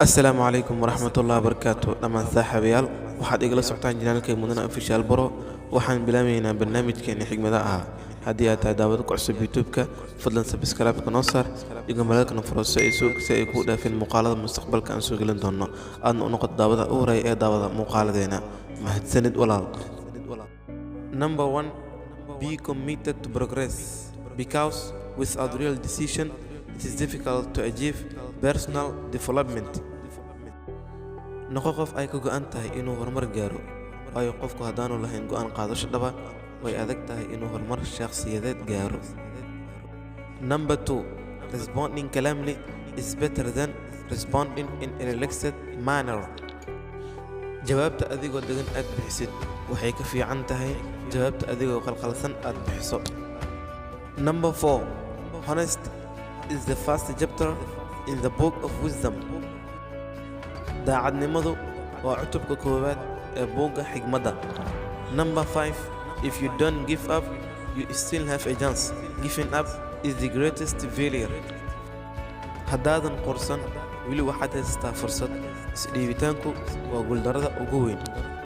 السلام عليكم ورحمة الله وبركاته لما saaxiibayaal waxaad igala socotaan janaalkay mudane official baro waxaan bilaabaynaa barnaamijkeena xigmada ah haddii aad tahay daawado ku cusub youtube-ka fadlan subscribe-ka noo saar iyo malaalkana furo si ay ku dhaafin muuqaalada mustaqbalka aan soo gelin doono aadna u noqoto daawada u horeeya ee daawada muuqaaladeena mahadsanid walaal. Number 1, be committed to progress because without real decision it is difficult to achieve personal development. Noqo qof ay ka go'an tahay inuu horumar gaaro, waayo qofku haddaanu lahayn go'aan qaadasho dhaba way adag tahay inuu horumar shakhsiyadeed gaaro. Number 2, responding calmly is better than responding in a relaxed manner. Jawaabta adigoo degan aad bixisid waxay ka fiican tahay jawaabta adigoo qalqalsan aad bixiso. Number 4, honesty is the first chapter in the book of wisdom. daacadnimadu waa cutubka koowaad ee buugga xigmadda. Number 5, if you don't give up you still have a chance. Giving up is the greatest failure. haddaadan qorsan weli waxaad haystaa fursad. Isdhiibitaanku waa guuldarrada ugu weyn.